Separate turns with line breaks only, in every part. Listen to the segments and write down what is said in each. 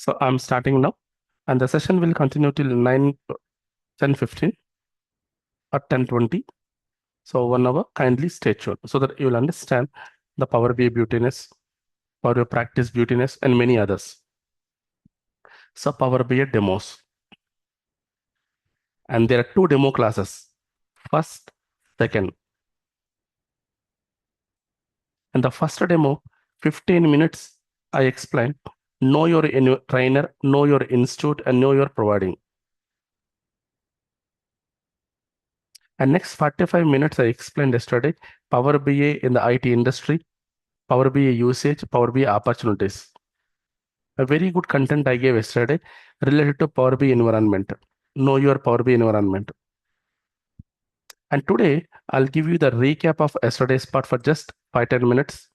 So I'm starting now, and the session will continue till 10:15 or 10:20. So 1 hour, kindly stay tuned so that you will understand the Power BI beautiness, Power BI practice beautiness, and many others. So Power BI demos, and there are two demo classes, first, second. And the first demo, 15 minutes, I explain, know your trainer, know your institute, and know your providing. And next 45 minutes, I explained yesterday, Power BI in the IT industry, Power BI usage, Power BI opportunities. A very good content I gave yesterday related to Power BI environment. Know your Power BI environment. And today, I'll give you the recap of yesterday's part for just 5-10 minutes,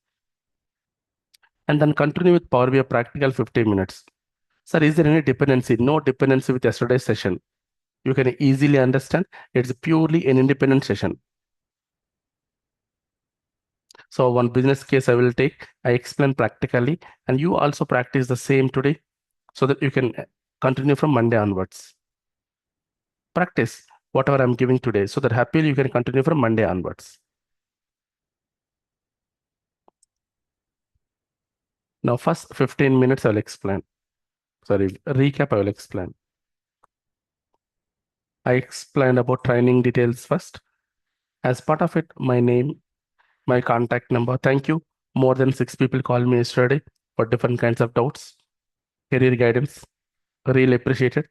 and then continue with Power BI practical 15 minutes. Sir, is there any dependency? No dependency with yesterday's session. You can easily understand it's purely an independent session. So one business case I will take, I explain practically, and you also practice the same today so that you can continue from Monday onwards. Practice whatever I'm giving today so that happily you can continue from Monday onwards. Now, first 15 minutes I will explain. Sorry, recap I will explain. I explained about training details first. As part of it, my name, my contact number. Thank you. More than 6 people called me yesterday for different kinds of doubts, career guidance. Really appreciated.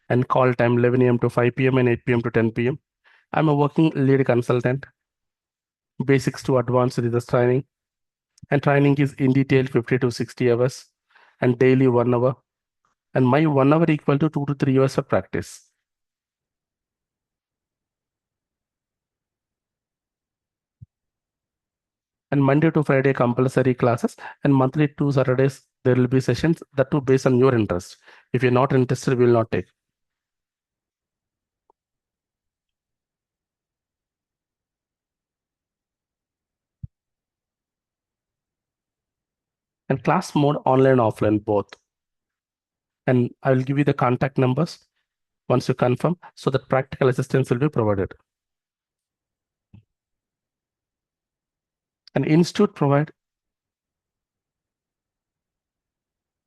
And call time 11 a.m. to 5 p.m. and 8 p.m. to 10 p.m. I'm a working lead consultant. Basics to advanced research training. And training is in detail 50 to 60 hours and daily 1 hour. And my 1 hour equal to 2 to 3 hours of practice. And Monday to Friday compulsory classes, and monthly 2 Saturdays there will be sessions that too based on your interest. If you're not interested, we will not take. And class mode online, offline, both. And I will give you the contact numbers once you confirm so that practical assistance will be provided. An institute provide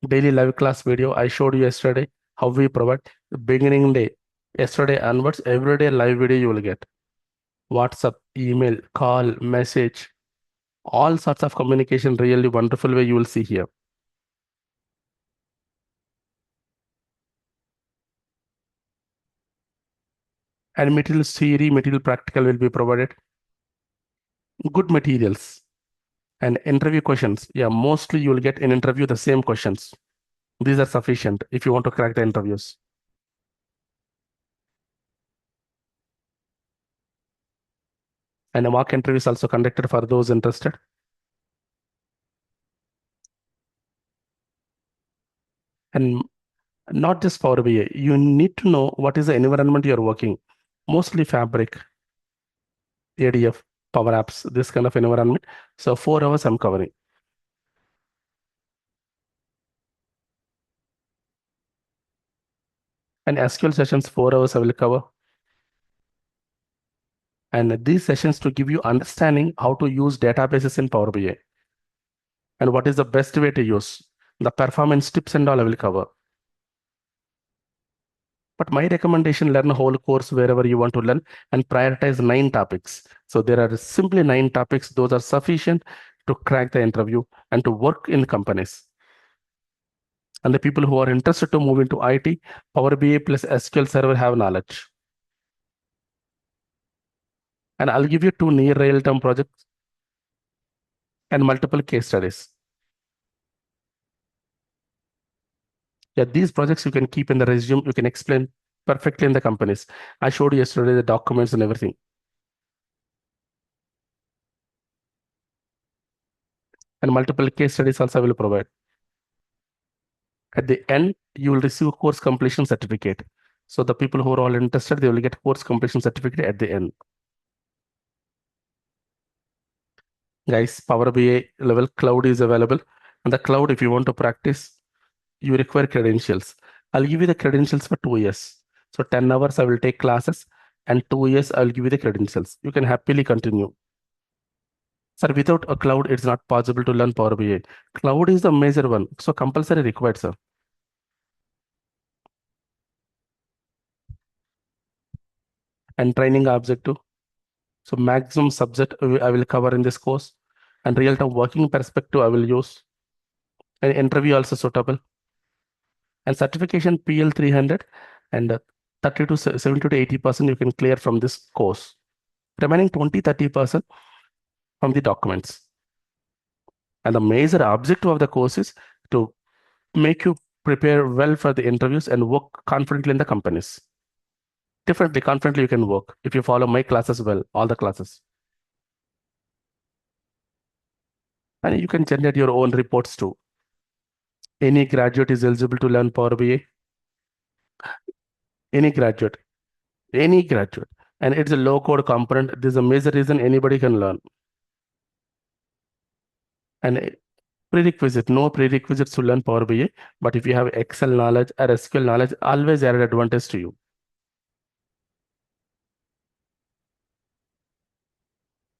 daily live class video. I showed you yesterday how we provide the beginning day. Yesterday onwards, every day live video you will get. WhatsApp, email, call, message, all sorts of communication, really wonderful way you will see here. And material theory, material practical will be provided. Good materials and interview questions. Yeah, mostly you will get in interview the same questions. These are sufficient if you want to crack the interviews. And a mock interview is also conducted for those interested. And not just Power BI, you need to know what is the environment you're working. Mostly Fabric, ADF, Power Apps, this kind of environment. So 4 hours I'm covering. And SQL sessions, 4 hours I will cover. And these sessions to give you understanding how to use databases in Power BI and what is the best way to use. The performance tips and all I will cover. But my recommendation, learn a whole course wherever you want to learn and prioritize 9 topics. So there are simply 9 topics. Those are sufficient to crack the interview and to work in companies. And the people who are interested to move into IT, Power BI plus SQL Server have knowledge. And I'll give you 2 near real-time projects and multiple case studies. Yeah, these projects you can keep in the resume. You can explain perfectly in the companies. I showed you yesterday the documents and everything. And multiple case studies also I will provide. At the end, you will receive course completion certificate. So the people who are all interested, they will get course completion certificate at the end. Guys, Power BI level cloud is available. And the cloud, if you want to practice, you require credentials. I'll give you the credentials for 2 years. So 10 hours I will take classes and 2 years I'll give you the credentials. You can happily continue. Sir, without a cloud, it's not possible to learn Power BI. Cloud is the major one. So compulsory required, sir. And training objective. So maximum subject I will cover in this course. And real-time working perspective I will use. And interview also suitable. And certification PL 300 and 30 to 70 to 80% you can clear from this course. Remaining 20-30% from the documents. And the major objective of the course is to make you prepare well for the interviews and work confidently in the companies. Differently, confidently you can work if you follow my classes well, all the classes. And you can generate your own reports too. Any graduate is eligible to learn Power BI. Any graduate, any graduate. And it's a low code component. This is a major reason anybody can learn. And prerequisite, no prerequisites to learn Power BI. But if you have Excel knowledge or SQL knowledge, always added advantage to you.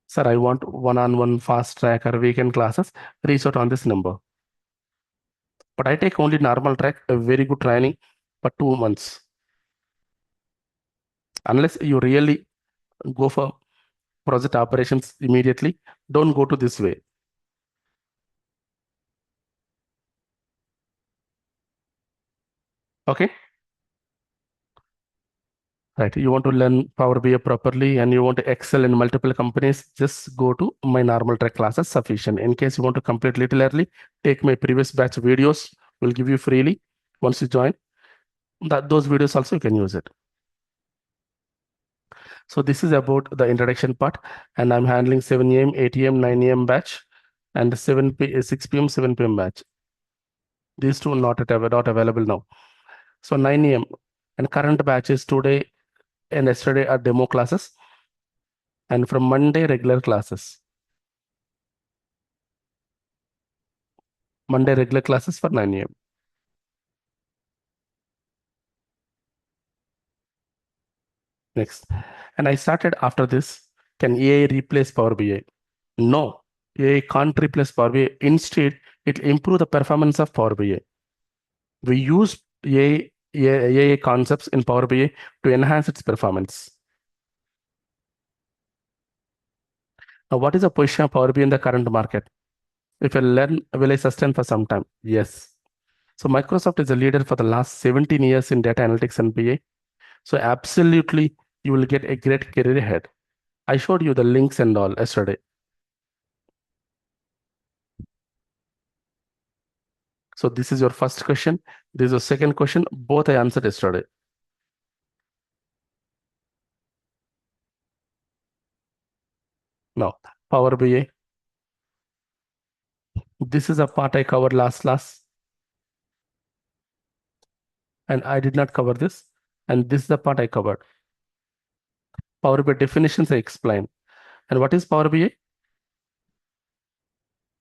Sir, I want one-on-one fast track or weekend classes. Reach out on this number. But I take only normal track, a very good training for 2 months. Unless you really go for project operations immediately, don't go to this way. Okay? Right. You want to learn Power BI properly and you want to excel in multiple companies, just go to my normal track classes sufficient. In case you want to complete little early, take my previous batch videos, will give you freely once you join. Those videos also you can use it. So this is about the introduction part, and I'm handling 7 a.m., 8 a.m., 9 a.m. batch, and 6 p.m., 7 p.m. batch. These two not available now. So 9 a.m. and current batches today and yesterday are demo classes, and from Monday regular classes. Monday regular classes for 9 a.m. Next, and I started after this. Can AI replace Power BI? No, AI can't replace Power BI. Instead, it will improve the performance of Power BI. We use AI concepts in Power BI to enhance its performance. Now, what is the position of Power BI in the current market? If you learn, will I sustain for some time? Yes. So Microsoft is a leader for the last 17 years in data analytics and BI. So absolutely, you will get a great career ahead. I showed you the links and all yesterday. So this is your first question. This is your second question. Both I answered yesterday. Now, Power BI. This is a part I covered last class, and I did not cover this. And this is the part I covered. Power BI definitions I explained. And what is Power BI?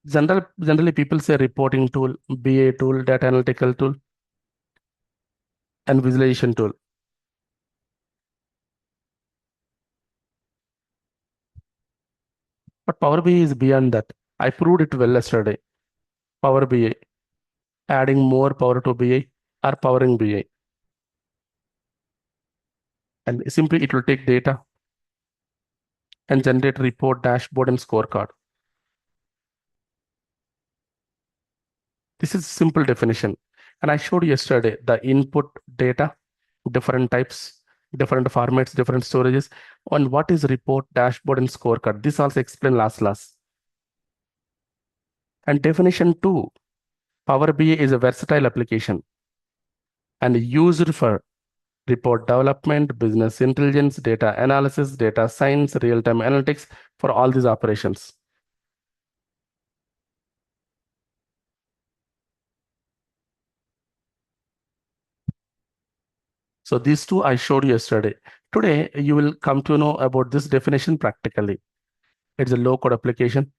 Generally, people say reporting tool, BA tool, data analytical tool, and visualization tool. But Power BI is beyond that. I proved it well yesterday. Power BI, adding more power to BI or powering BI. And simply it will take data and generate report, dashboard, and scorecard. This is simple definition. And I showed yesterday the input data, different types, different formats, different storages, on what is report, dashboard, and scorecard. This also explained last class. And definition two, Power BI is a versatile application and used for report development, business intelligence, data analysis, data science, real-time analytics for all these operations. So these two I showed you yesterday. Today, you will come to know about this definition practically. It's a low-code application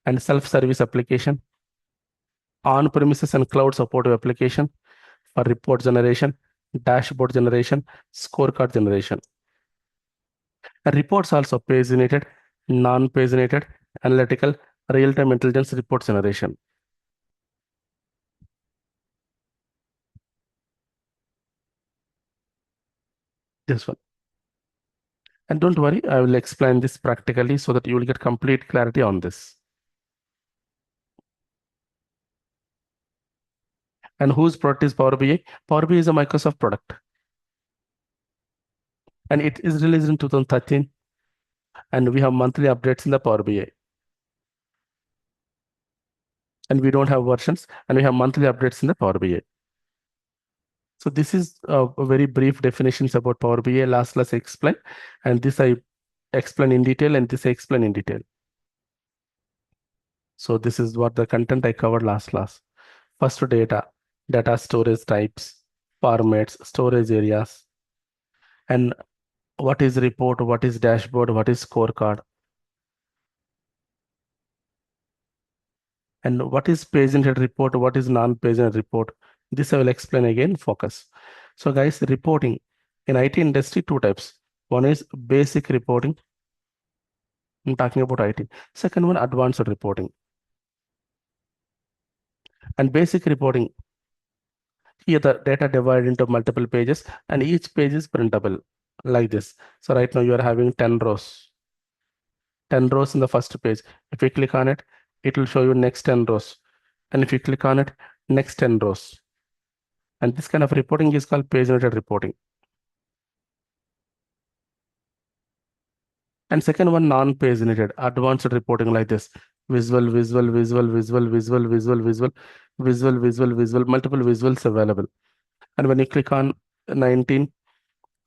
and self-service application. on-premises and cloud supportive application for report generation, dashboard generation, scorecard generation. And reports also paginated, non-paginated, analytical, real-time intelligence report generation. This one. And don't worry, I will explain this practically so that you will get complete clarity on this. And whose product is Power BI? Power BI is a Microsoft product. And it is released in 2013. And we have monthly updates in the Power BI. And we don't have versions, and we have monthly updates in the Power BI. So this is a very brief definitions about Power BI. Last class I explained, and this I explain in detail, and this I explain in detail. So this is what the content I covered last class. First, data storage types, formats, storage areas, and what is report, what is dashboard, what is scorecard, and what is page-oriented report, what is non-page-oriented report. This I will explain again, focus. So guys, reporting in IT industry, two types. One is basic reporting. I'm talking about IT. Second one, advanced reporting. And basic reporting, here the data divided into multiple pages and each page is printable like this. So right now you are having 10 rows. 10 rows in the first page. If you click on it, it will show you next 10 rows. And if you click on it, next 10 rows. And this kind of reporting is called page-oriented reporting. And second one, non-page-oriented, advanced reporting like this. Visual, visual, visual, visual, visual, visual, visual, visual, visual, visual, multiple visuals available. And when you click on 19,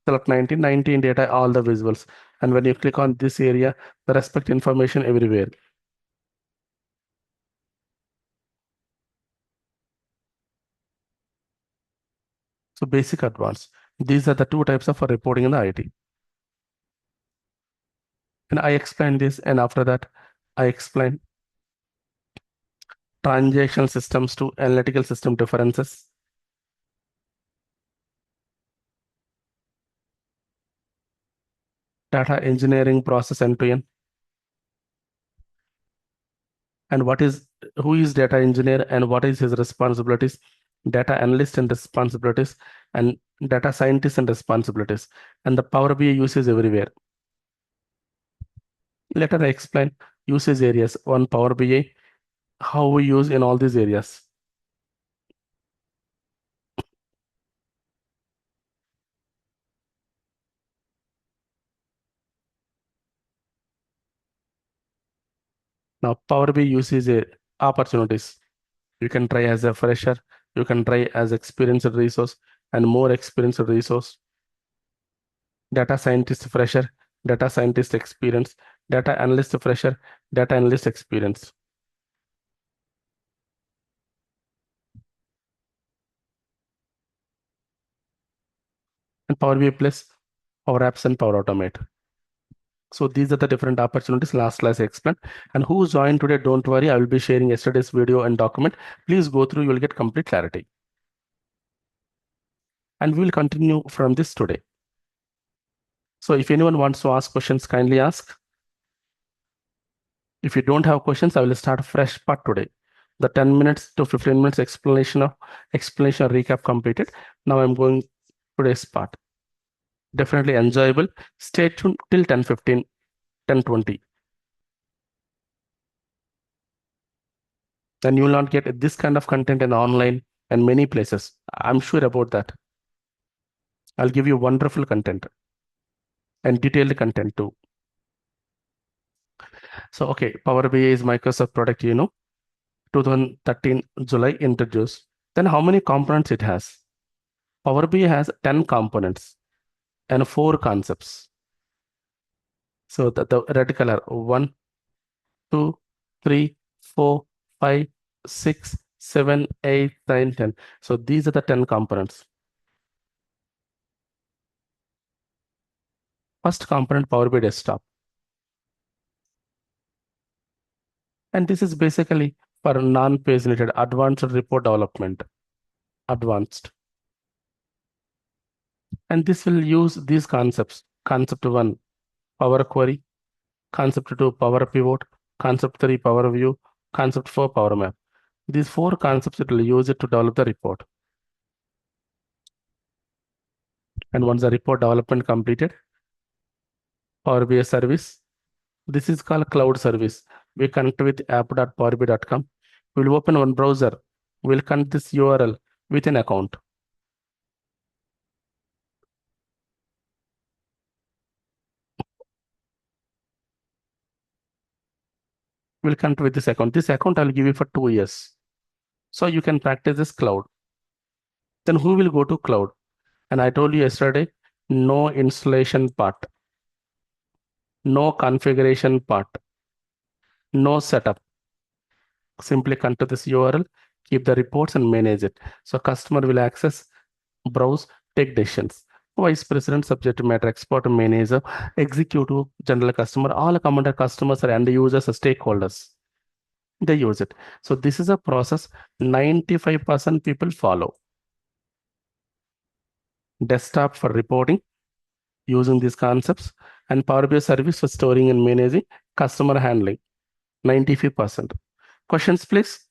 select 19 data, all the visuals. And when you click on this area, the respect information everywhere. So basic, advanced. These are the two types of reporting in the IT. And I explained this, and after that, I explained transactional systems to analytical system differences. Data engineering process end to end. And who is data engineer and what is his responsibilities, data analyst and responsibilities, and data scientist and responsibilities, and the Power BI usage everywhere. Later I explain usage areas on Power BI, how we use in all these areas. Now Power BI usage opportunities. You can try as a fresher, you can try as experienced resource and more experienced resource, data scientist fresher, data scientist experience, data analyst fresher, data analyst experience. And Power BI Plus, Power Apps, and Power Automate. So these are the different opportunities last class I explained. And who joined today, don't worry, I will be sharing yesterday's video and document. Please go through, you will get complete clarity. And we will continue from this today. So if anyone wants to ask questions, kindly ask. If you don't have questions, I will start a fresh part today. The 10 minutes to 15 minutes explanation recap completed. Now I'm going today's part. Definitely enjoyable. Stay tuned till 10:15, 10:20. Then you will not get this kind of content in online and many places. I'm sure about that. I'll give you wonderful content and detailed content too. So, okay, Power BI is Microsoft product, 2013 July introduced. Then how many components it has? Power BI has 10 components and 4 concepts. So the red color, 1, 2, 3, 4, 5, 6, 7, 8, 9, 10. So these are the 10 components. First component, Power BI Desktop. And this is basically For non-page related, advanced report development, advanced. And this will use these concepts. Concept one, Power Query. Concept two, Power Pivot. Concept three, Power View. Concept four, Power Map. These four concepts it will use it to develop the report. And once the report development completed, Power BI service. This is called cloud service. We connect with app.powerbi.com. We'll open one browser. We'll connect this URL with an account. We'll connect with this account. This account I'll give you for 2 years. So you can practice this cloud. Then who will go to cloud? And I told you yesterday, no installation part, no configuration part, no setup. Simply come to this URL, keep the reports and manage it. So customer will access, browse, take decisions. Vice president, subject matter expert, manager, executive, general customer, all come under customers and users, stakeholders. They use it. So this is a process 95% people follow. Desktop for reporting using these concepts, and Power BI service for storing and managing, customer handling 95%. Questions, please.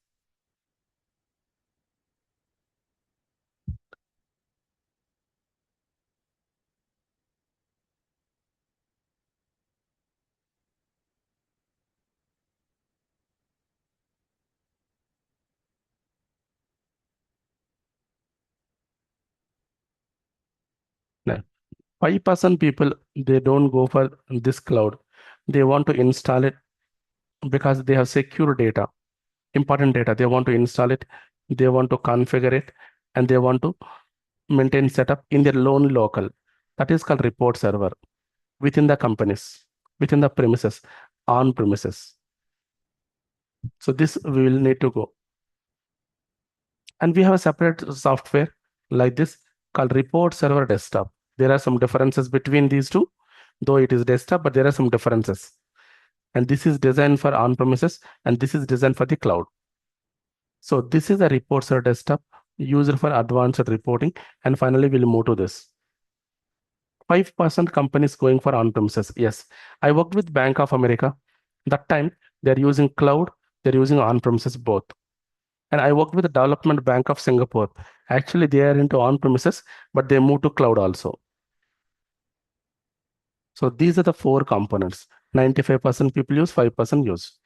No. 5% people they don't go for this cloud. They want to install it because they have secure data, important data. They want to install it, they want to configure it, and they want to maintain setup in their own local. That is called report server within the companies, within the premises, on premises. So this we will need to go. And we have a separate software like this called report server desktop. There are some differences between these two, though it is desktop, but there are some differences. And this is designed for on-premises and this is designed for the cloud. So this is a report server desktop used for advanced reporting. And finally, we'll move to this. 5% companies going for on-premises. Yes, I worked with Bank of America. That time they're using cloud, they're using on-premises both. And I worked with the Development Bank of Singapore. Actually, they are into on-premises, but they move to cloud also. So these are the four components. 95% people use, 5% use.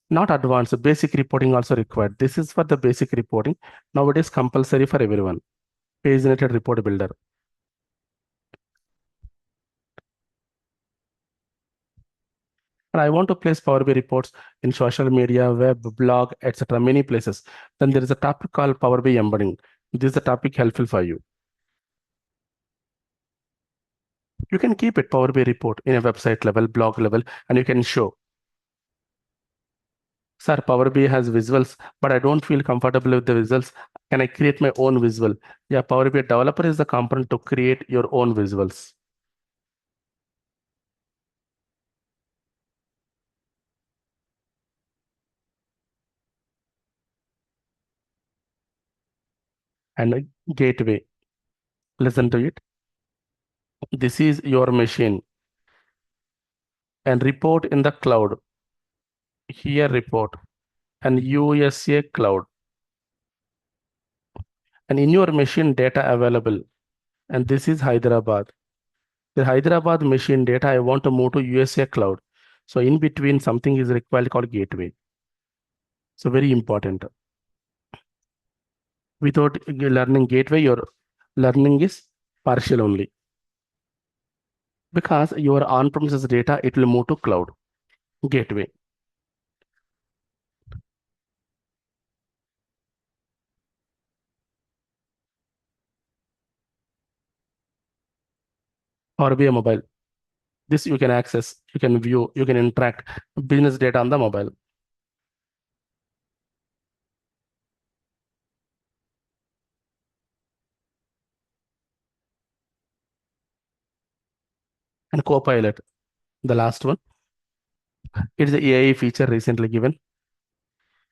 Not advanced, basic reporting also required. This is for the basic reporting. Nowadays, compulsory for everyone. Page-related report builder. And I want to place Power BI reports in social media, web, blog, etc. Many places. Then there is a topic called Power BI embedding. This is a topic helpful for you. You can keep it Power BI report in a website level, blog level, and you can show. Sir, Power BI has visuals, but I don't feel comfortable with the visuals. Can I create my own visual? Yeah, Power BI developer is the component to create your own visuals. And a gateway, listen to it. This is your machine and report in the cloud. Here report and USA cloud. And in your machine data available. And this is Hyderabad. The Hyderabad machine data, I want to move to USA cloud. So in between something is required called gateway. So very important. Without learning gateway, your learning is partial only. Because your on-premises data, it will move to cloud gateway. Or be a mobile. This you can access, you can view, you can interact business data on the mobile. And Copilot, the last one. It is the AI feature recently given.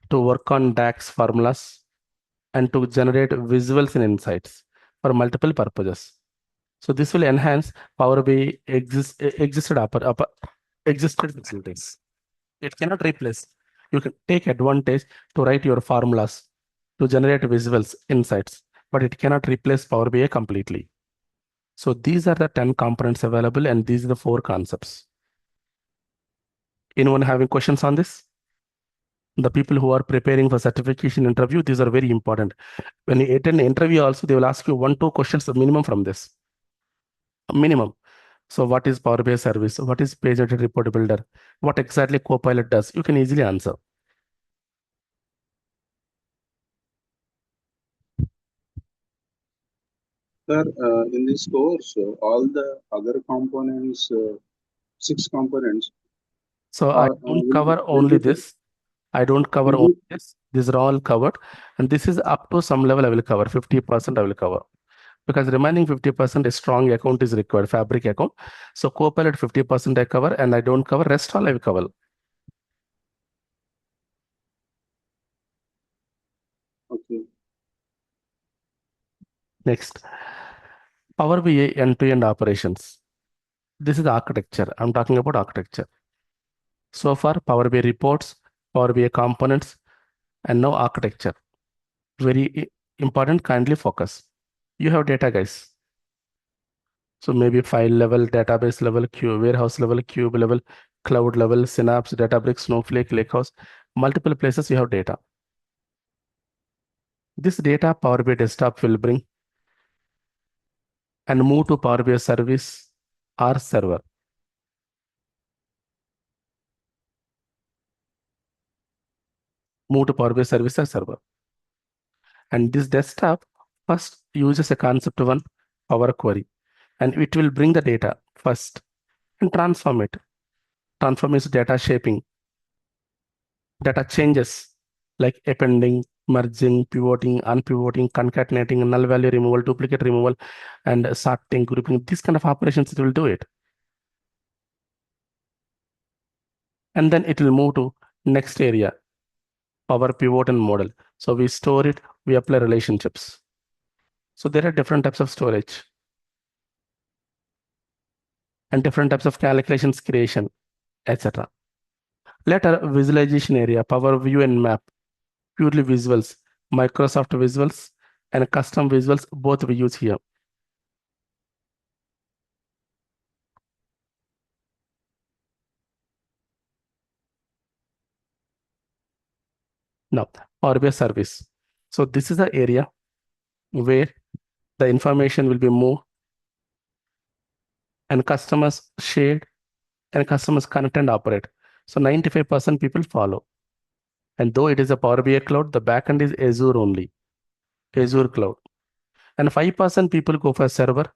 to work on DAX formulas, and to generate visuals and insights for multiple purposes. So this will enhance Power BI existed facilities. It cannot replace. You can take advantage to write your formulas to generate visuals, insights, but it cannot replace Power BI completely. So these are the 10 components available, and these are the 4 concepts. Anyone having questions on this? The people who are preparing for certification interview, these are very important. When you attend the interview also, they will ask you 1, 2 questions minimum from this. Minimum. So what is Power BI service? What is page edited report builder? What exactly Copilot does? You can easily answer.
Sir, in this course, all the other components, 6 components,
So I
are
don't
will
cover
will
only
be
this. I don't cover
will
only
be
this. These are all covered. And this is up to some level I will cover. 50% I will cover. Because remaining 50% a strong account is required, fabric account. So Copilot 50% I cover and I don't cover. Rest all I will cover.
okay.
Next, Power BI end-to-end operations. This is the architecture. I'm talking about architecture. So far, Power BI reports, Power BI components, and now architecture. Very important, kindly focus. You have data, guys. So maybe file level, database level, queue, warehouse level, cube level, cloud level, Synapse, Databricks, Snowflake, Lakehouse, multiple places you have data. This data Power BI desktop will bring and move to Power BI service or server. Move to Power BI service or server. And this desktop first uses a concept one Power Query, and it will bring the data first and transform it. Transform is data shaping, data changes like appending, merging, pivoting, unpivoting, concatenating, null value removal, duplicate removal, and sorting, grouping. These kind of operations it will do it. And then it will move to next area, Power Pivot and model. So we store it, we apply relationships. So there are different types of storage and different types of calculations creation, etc. Later, visualization area, Power View and Map, purely visuals, Microsoft visuals and custom visuals, both we use here. Now, Power BI service. So this is the area where the information will be moved and customers shared and customers connect and operate. So 95% people follow. And though it is a Power BI cloud, the backend is Azure only, Azure cloud. And 5% people go for server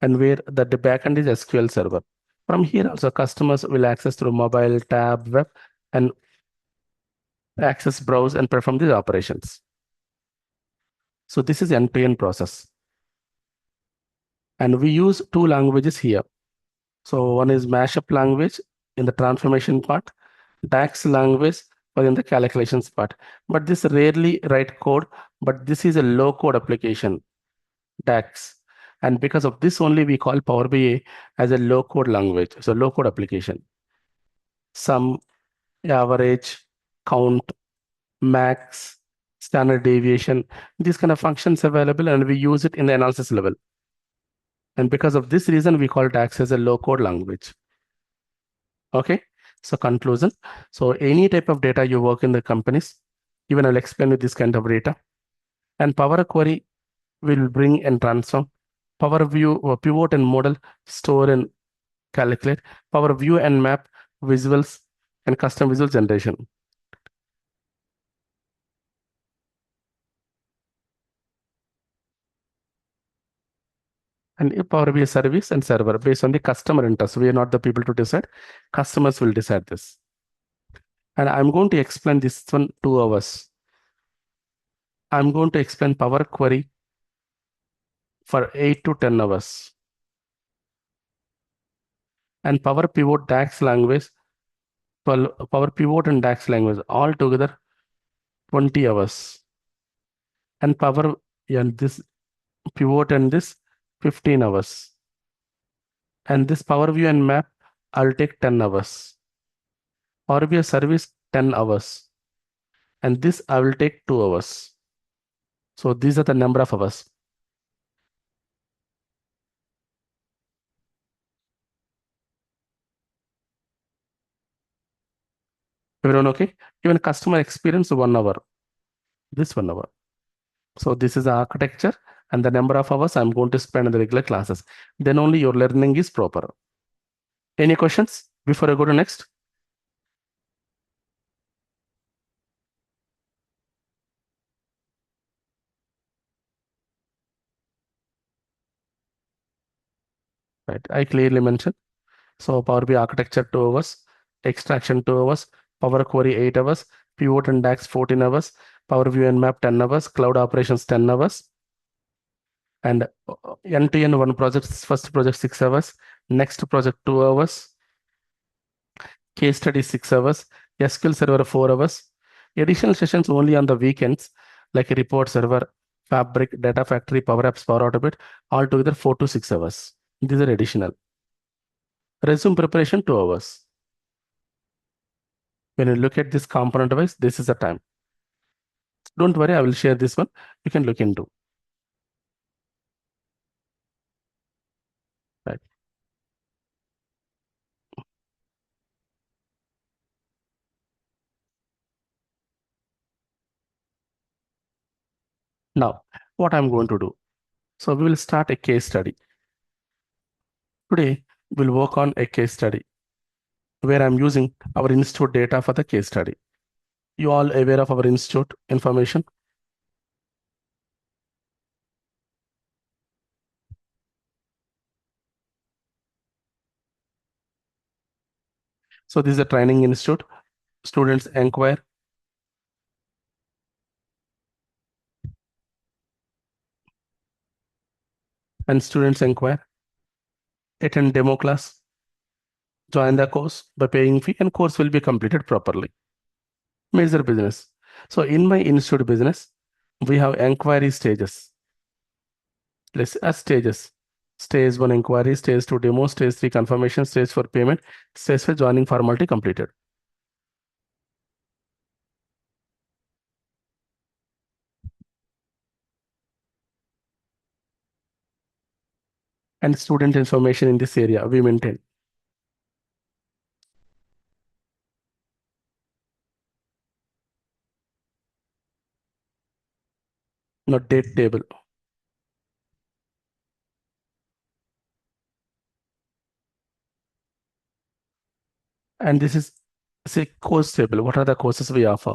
and where the backend is SQL server. From here also customers will access through mobile, tab, web, and access, browse, and perform these operations. So this is end-to-end process. And we use 2 languages here. So one is mashup language in the transformation part, DAX language for in the calculations part. But this rarely write code, but this is a low code application, DAX. And because of this only we call Power BI as a low code language. So low code application. Sum, average, count, max, standard deviation, these kind of functions available and we use it in the analysis level. And because of this reason, we call DAX as a low code language. Okay. So conclusion. So any type of data you work in the companies, even I'll explain you this kind of data. And Power Query will bring and transform. Power View or pivot and model, store and calculate. Power View and map, visuals and custom visual generation. And a Power BI service and server based on the customer interest. We are not the people to decide. Customers will decide this. And I'm going to explain this one 2 hours. I'm going to explain Power Query for 8 to 10 hours. And Power Pivot DAX language 12 Power Pivot and DAX language all together 20 hours. And Power and this Pivot and this 15 hours. And this Power View and Map I'll take 10 hours. Power BI service 10 hours. And this I will take 2 hours. So these are the number of hours. Everyone okay? Even customer experience 1 hour. This 1 hour. So this is the architecture and the number of hours I'm going to spend in the regular classes. Then only your learning is proper. Any questions before I go to next? Right. I clearly mentioned. So Power BI architecture 2 hours, extraction 2 hours, Power Query 8 hours, Pivot and DAX 14 hours, Power View and Map 10 hours, Cloud Operations 10 hours, and end-to-end one project, first project 6 hours, next project 2 hours, case study 6 hours, SQL Server 4 hours, additional sessions only on the weekends, like a report server, Fabric, Data Factory, Power Apps, Power Automate, all together 4 to 6 hours. These are additional. Resume preparation 2 hours. When you look at this component wise, this is the time. Don't worry, I will share this one. You can look into. Right. Now, what I'm going to do. So we will start a case study. Today, we'll work on a case study where I'm using our institute data for the case study. You all aware of our institute information? So this is a training institute. Students inquire. And students inquire. Attend demo class. Join the course by paying fee and course will be completed properly. Major business. So in my institute business, we have inquiry stages. Let's as stages. Stage 1 inquiry, stage 2 demo, stage 3 confirmation, stage 4 payment, stage 5 joining formality completed. And student information in this area we maintain. Not date table. And this is say course table. What are the courses we offer?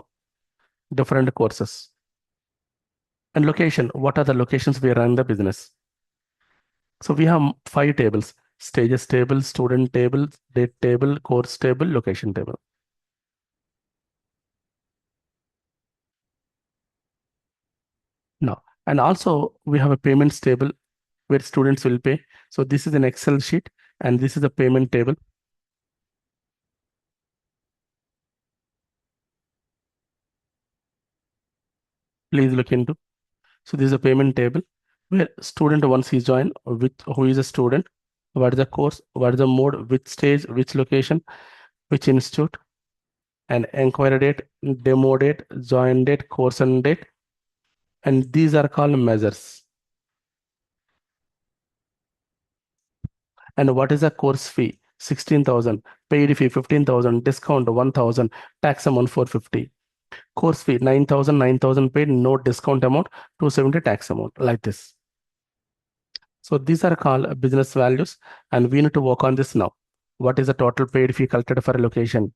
Different courses. And location. What are the locations we run the business? So we have 5 tables: stages table, student table, date table, course table, location table. Now, and also we have a payments table where students will pay. So this is an Excel sheet and this is a payment table. Please look into. So this is a payment table where student once he join, with who is a student, what is the course, what is the mode, which stage, which location, which institute, and inquiry date, demo date, join date, course and date, and these are called measures. And what is the course fee? 16,000, paid fee 15,000, discount 1,000, tax amount 450. Course fee 9,000, 9,000 paid, no discount amount, 270 tax amount, like this. So these are called business values, and we need to work on this now. What is the total paid fee collected for a location?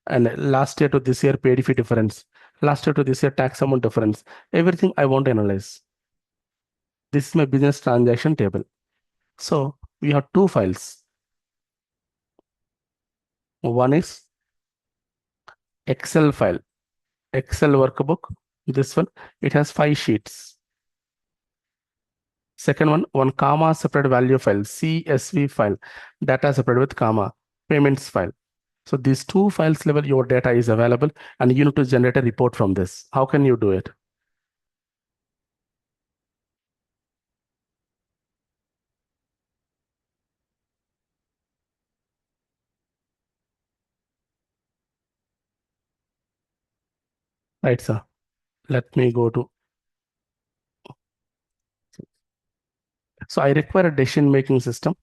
And last year to this year paid fee difference. Last year to this year tax amount difference. Everything I want to analyze. This is my business transaction table. So we have 2 files. One is Excel file, Excel workbook. This one, it has 5 sheets. Second one comma separate value file, CSV file, data separate with comma, payments file. So these two files level, your data is available and you need to generate a report from this. How can you do it? Right, sir. Let me go to, so I require a decision making system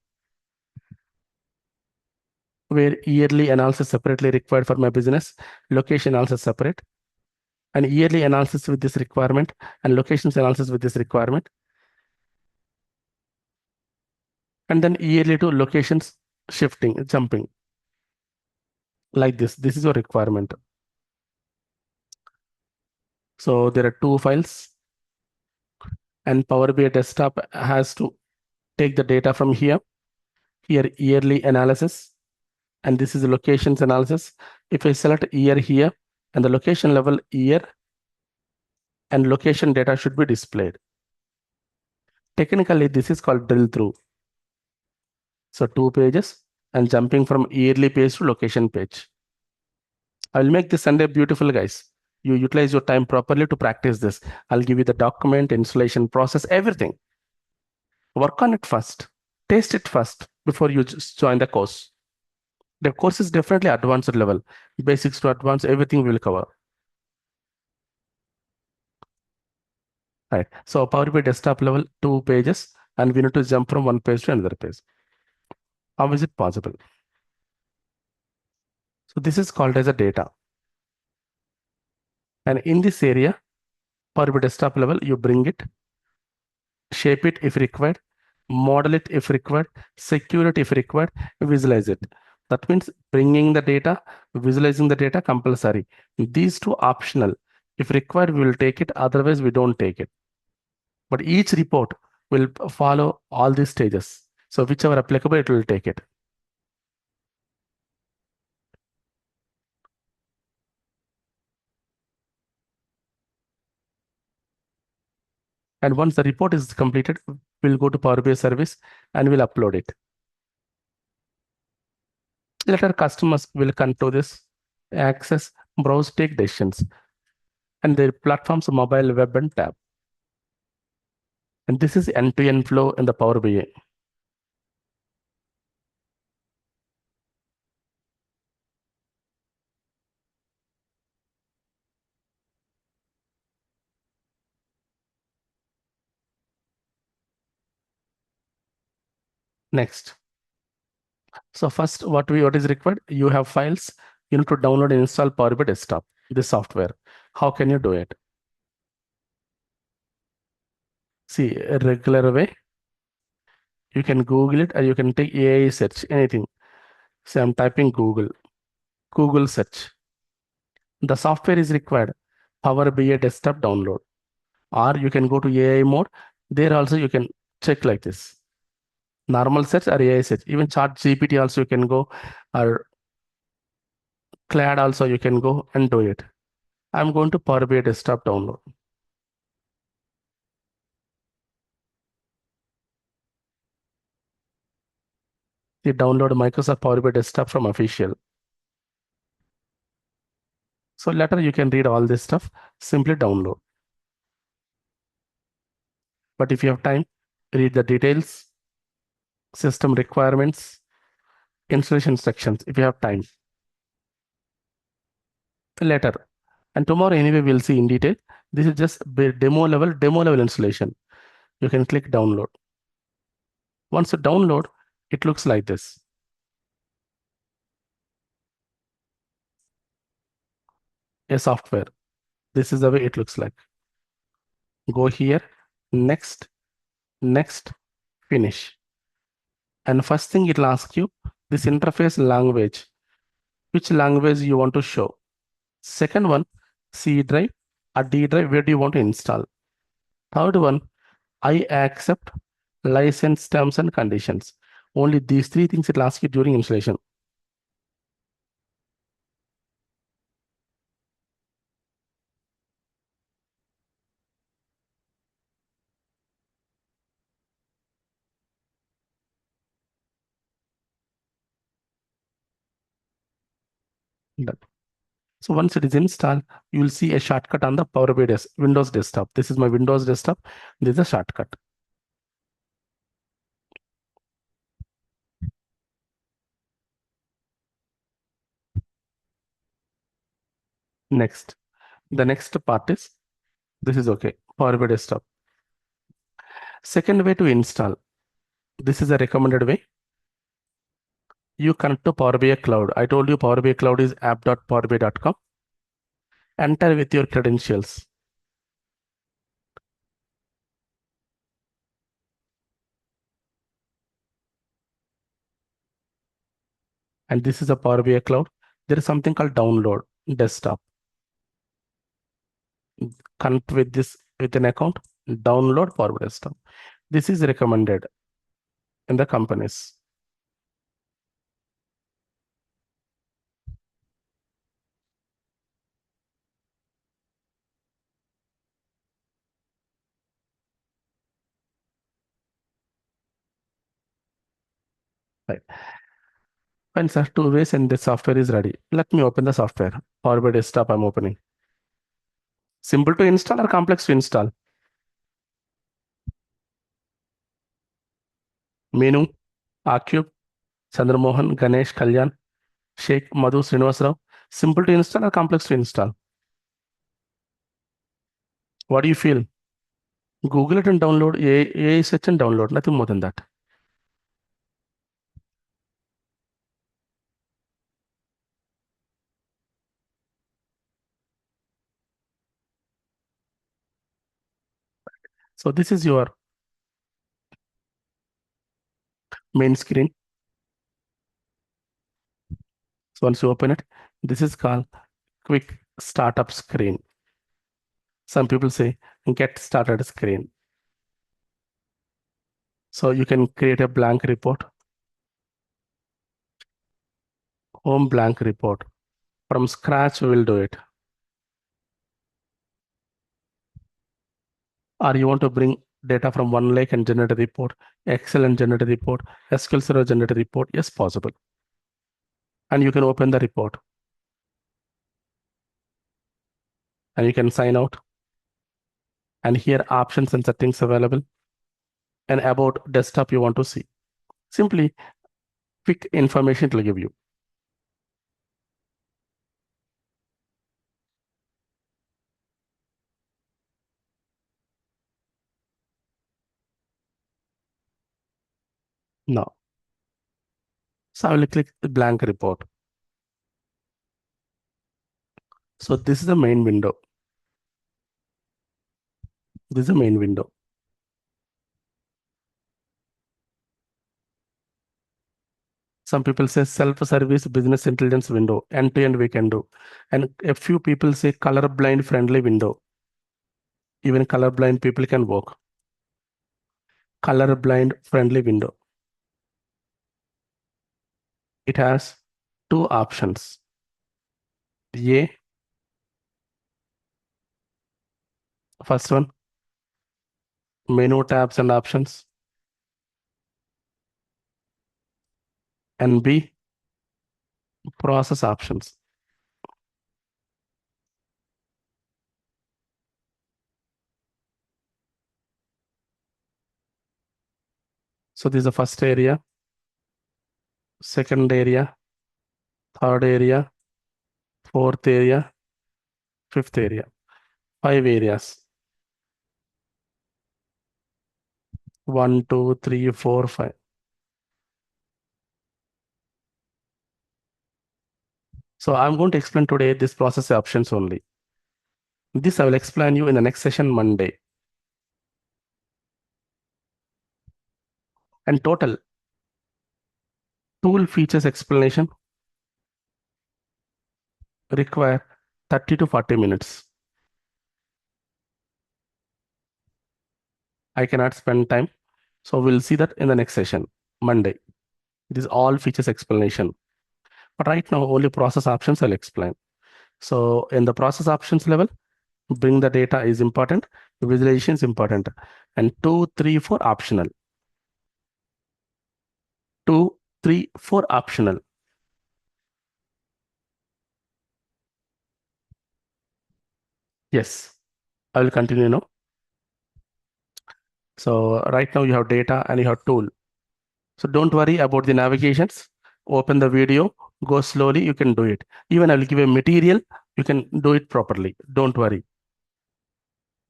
where yearly analysis separately required for my business, location analysis separate, and yearly analysis with this requirement and locations analysis with this requirement, and then yearly to locations shifting, jumping like this. This is your requirement. So there are two files, and Power BI desktop has to take the data from here, yearly analysis, and this is the locations analysis. If I select year here and the location level year and location data should be displayed. Technically, this is called drill through. So two pages and jumping from yearly page to location page. I will make this Sunday beautiful, guys. You utilize your time properly to practice this. I'll give you the document, installation process, everything. Work on it first. Taste it first before you just join the course. The course is definitely advanced level. Basics to advanced, everything we will cover. Right. So Power BI desktop level, two pages, and we need to jump from one page to another page. How is it possible? So this is called as a data. And in this area, Power BI desktop level, you bring it, shape it if required, model it if required, secure it if required, visualize it. That means bringing the data, visualizing the data compulsory. These two optional. If required, we will take it. Otherwise, we don't take it. But each report will follow all these stages. So whichever applicable, it will take it. And once the report is completed, we'll go to Power BI service and we'll upload it. Later, customers will come to this, access, browse, take decisions, and their platforms, mobile, web, and tab. And this is end-to-end flow in the Power BI. Next. So first, what is required? You have files. You need to download and install Power BI Desktop, this software. How can you do it? See, a regular way. You can Google it, or you can take AI search, anything. Say I'm typing Google search. The software is required. Power BI Desktop download. Or you can go to AI mode. There also you can check like this. Normal search or AI search. Even Chat GPT also you can go, or CLAD also you can go and do it. I'm going to Power BI Desktop download. You download Microsoft Power BI Desktop from official. So later you can read all this stuff, simply download. But if you have time, read the details, system requirements, installation instructions if you have time. Later. And tomorrow anyway we'll see in detail. This is just demo level installation. You can click download. Once you download, it looks like this. A software. This is the way it looks like. Go here, next, next, finish. And first thing it'll ask you this interface language, which language you want to show. Second one, C drive or D drive, where do you want to install? Third one, I accept license terms and conditions. Only these three things it'll ask you during installation. Done. So once it is installed, you will see a shortcut on the Power BI Windows desktop. This is my Windows desktop. This is a shortcut. Next, the next part is this is okay. Power BI desktop. Second way to install. This is a recommended way. You connect to Power BI Cloud. I told you Power BI Cloud is app.powerbi.com. Enter with your credentials. And this is a Power BI Cloud. There is something called download desktop. Connect with this with an account, download Power BI desktop. This is recommended in the companies. Right. Fine, sir. 2 ways and the software is ready. Let me open the software. Power BI desktop I'm opening. Simple to install or complex to install? Menu, Acube, Chandramohan, Ganesh, Kalyan, Sheikh, Madhu, Srinivasrao. Simple to install or complex to install? What do you feel? Google it and download. AI search and download. Nothing more than that. So this is your main screen. So once you open it, this is called quick startup screen. Some people say get started screen. So you can create a blank report, home blank report. From scratch, we will do it. Or you want to bring data from one lake and generate a report, Excel and generate a report, SQL Server generate a report. Yes, possible. And you can open the report and you can sign out. And here options and settings available. And about desktop you want to see. Simply quick information it will give you. Now, so I will click the blank report. So this is the main window. This is the main window. Some people say self-service business intelligence window, end-to-end we can do. And a few people say color-blind friendly window. Even color-blind people can work. Color-blind friendly window. It has two options. A, first one, menu tabs and options. And B, process options. So this is the first area, second area, third area, fourth area, fifth area. 5 areas. 1, 2, 3, 4, 5. So I'm going to explain today this process options only. This I will explain you in the next session Monday. And total tool features explanation require 30 to 40 minutes. I cannot spend time. So we'll see that in the next session, Monday. It is all features explanation. But right now, only process options I'll explain. So in the process options level, bring the data is important, visualization is important, and 2, 3, 4 optional. 2, 3, 4 optional. Yes, I will continue now. So right now you have data and you have tool. So don't worry about the navigations. Open the video, go slowly, you can do it. Even I will give a material, you can do it properly. Don't worry.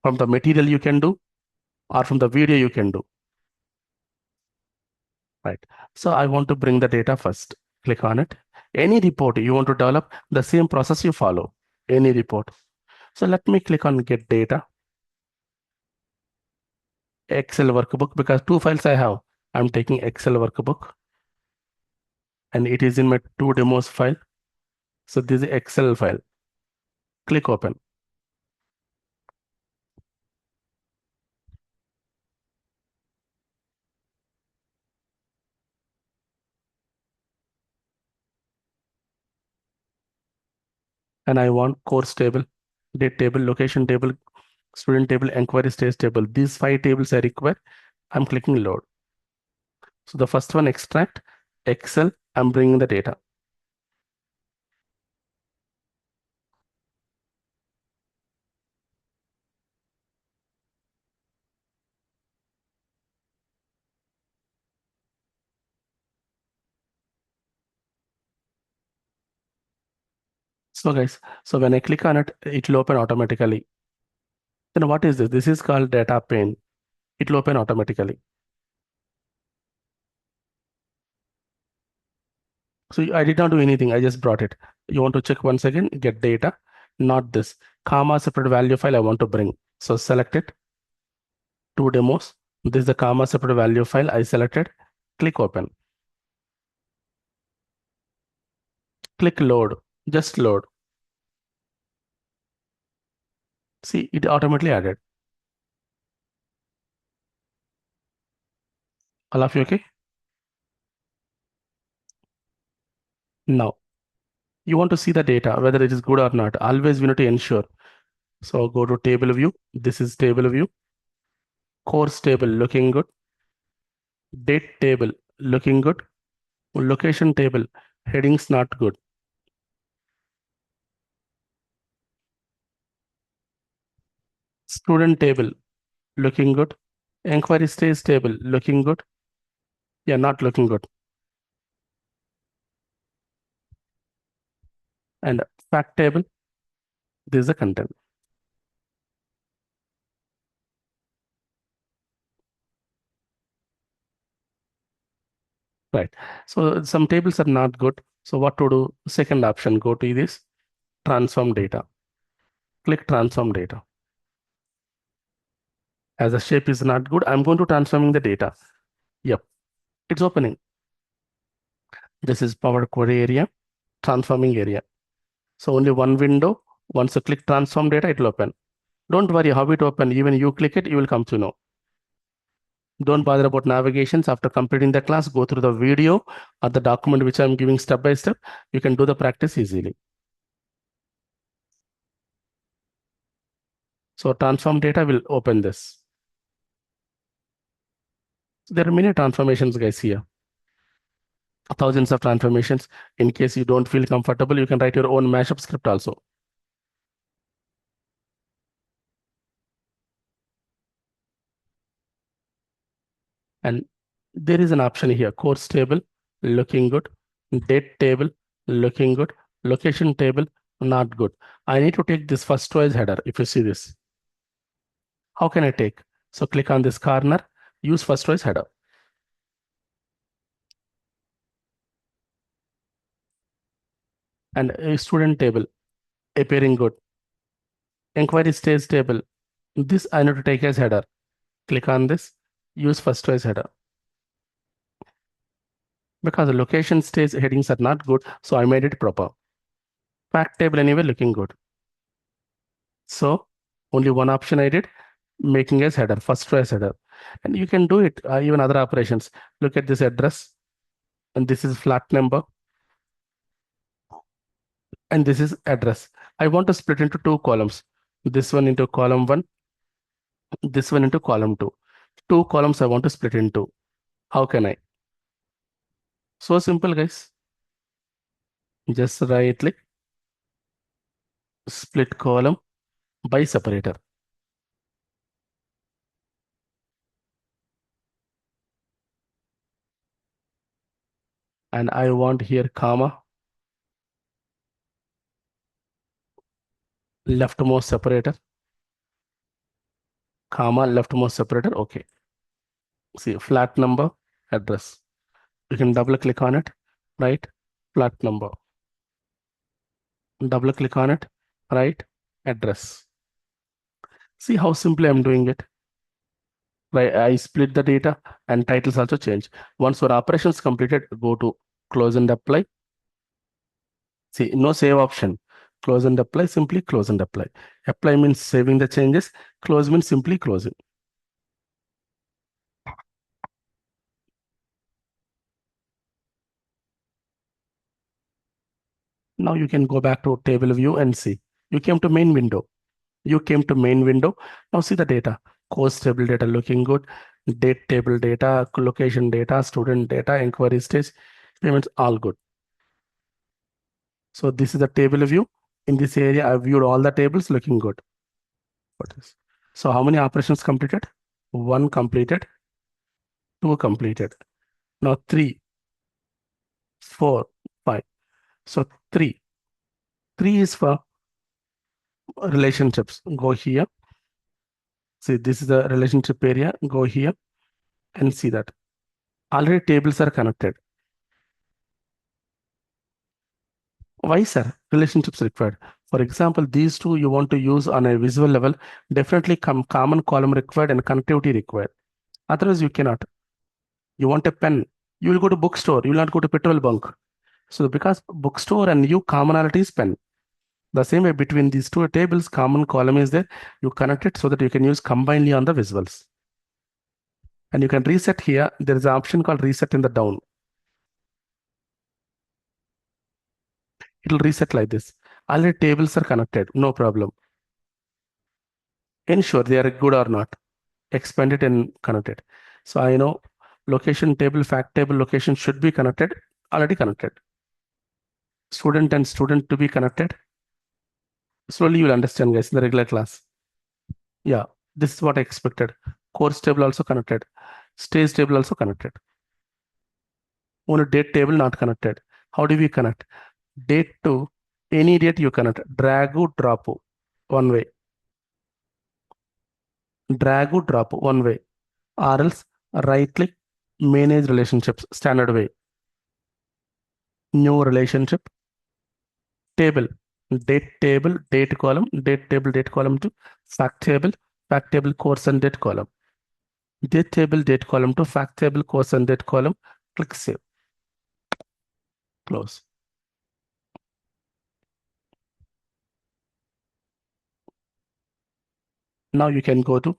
From the material you can do, or from the video you can do, right? So I want to bring the data first. Click on it. Any report you want to develop, the same process you follow. Any report. So let me click on get data, Excel workbook, because two files I have. I'm taking Excel workbook and it is in my two demos file. So this is Excel file. Click open. And I want course table, date table, location table, student table, inquiry stage table. These five tables I require. I'm clicking load. So the first one, extract, Excel, I'm bringing the data. So guys, so when I click on it, it will open automatically. Then what is this? This is called data pane. It will open automatically. So I did not do anything. I just brought it. You want to check once again, get data, not this. Comma separate value file I want to bring. So select it, two demos. This is the comma separate value file I selected. Click open. Click load, just load. See, it automatically added. All of you okay? Now, you want to see the data, whether it is good or not. Always we need to ensure. So go to table view. This is table view. Course table looking good. Date table looking good. Location table headings not good. Student table looking good. Inquiry stage table looking good. Yeah, not looking good. And fact table, this is the content. Right. So some tables are not good. So what to do? Second option, go to this transform data. Click transform data. As the shape is not good, I'm going to transforming the data. Yep, it's opening. This is Power Query area, transforming area. So only one window. Once you click transform data, it will open. Don't worry how it open. Even you click it, you will come to know. Don't bother about navigations. After completing the class, go through the video or the document which I'm giving step by step. You can do the practice easily. So transform data will open this. So there are many transformations, guys, here. Thousands of transformations. In case you don't feel comfortable, you can write your own mashup script also. And there is an option here, course table, looking good, date table, looking good, location table, not good. I need to take this first choice header. If you see this, how can I take? So click on this corner, use first choice header. And a student table, appearing good. Inquiry stage table, this I need to take as header. Click on this, use first choice header. Because the location stage headings are not good, so I made it proper. Fact table anyway looking good. So only one option I did, making as header, first choice header. And you can do it, even other operations. Look at this address, and this is flat number, and this is address. I want to split into two columns. This one into column one, this one into column two. Two columns I want to split into. How can I? So simple, guys. Just right click, split column, by separator. And I want here comma, leftmost separator, comma, leftmost separator. Okay. See, flat number, address. You can double click on it, right? Flat number. Double click on it, right? Address. See how simply I'm doing it. Right, I split the data and titles also change. Once your operation is completed, go to close and apply. See, no save option. Close and apply, simply close and apply. Apply means saving the changes. Close means simply closing. Now you can go back to table view and see. You came to main window. You came to main window. Now see the data. Course table data looking good. Date table data, location data, student data, inquiry stage, payments, all good. So this is the table view. In this area, I viewed all the tables looking good. What is? So how many operations completed? One completed, two completed. Now three, four, five. So three. Three is for relationships. Go here. See, this is the relationship area. Go here and see that. Already tables are connected. Why, sir? Relationships required. For example, these two you want to use on a visual level, definitely common column required and connectivity required. Otherwise, you cannot. You want a pen, you will go to bookstore, you will not go to petrol bunk. So because bookstore and you commonality is pen. The same way between these two tables, common column is there. You connect it so that you can use combinedly on the visuals. And you can reset here. There is an option called reset in the down. It will reset like this. Already tables are connected, no problem. Ensure they are good or not. Expand it and connect it. So I know location table, fact table, location should be connected, already connected. Student and student to be connected. Slowly you will understand, guys, in the regular class. Yeah, this is what I expected. Course table also connected. Stage table also connected. Only date table not connected. How do we connect? Date to any date you connect. Drag drop one way. Drag drop one way. Or else right click manage relationships standard way. New relationship table. Date column, date column to fact table course and date column. Date column to fact table course and date column. Click save. Close. Now you can go to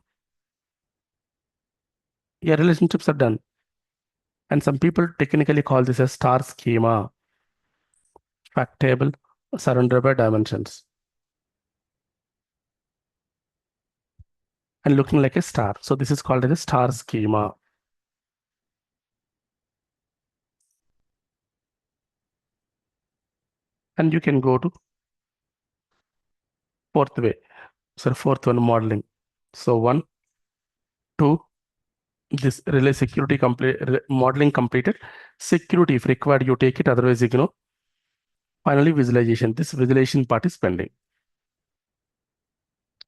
your relationships are done. And some people technically call this a star schema. Fact table surrounded by dimensions. And looking like a star. So this is called as a star schema. And you can go to fourth way. So fourth one modeling. So one, two, this relay security complete modeling completed. Security if required, you take it, otherwise ignore. Finally, visualization. This visualization part is pending.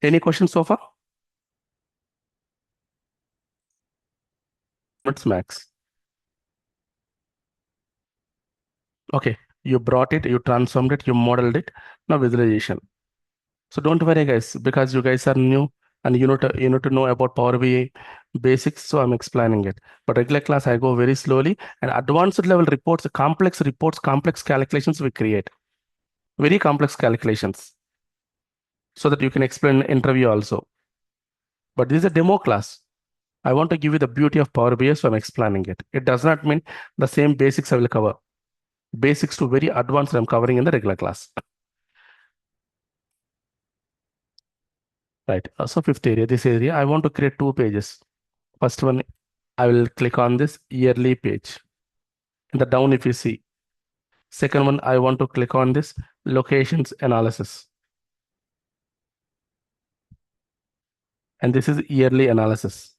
Any questions so far? It's max. Okay, you brought it, you transformed it, you modeled it. Now visualization. So don't worry, guys, because you guys are new and you know to know about Power BI basics. So I'm explaining it. But regular class, I go very slowly, and advanced level reports, complex calculations we create. Very complex calculations, so that you can explain in interview also. But this is a demo class. I want to give you the beauty of Power BI, so I'm explaining it. It does not mean the same basics I will cover. Basics to very advanced I'm covering in the regular class. Right. So fifth area, this area, I want to create two pages. First one, I will click on this yearly page. In the down, if you see. Second one, I want to click on this locations analysis. And this is yearly analysis.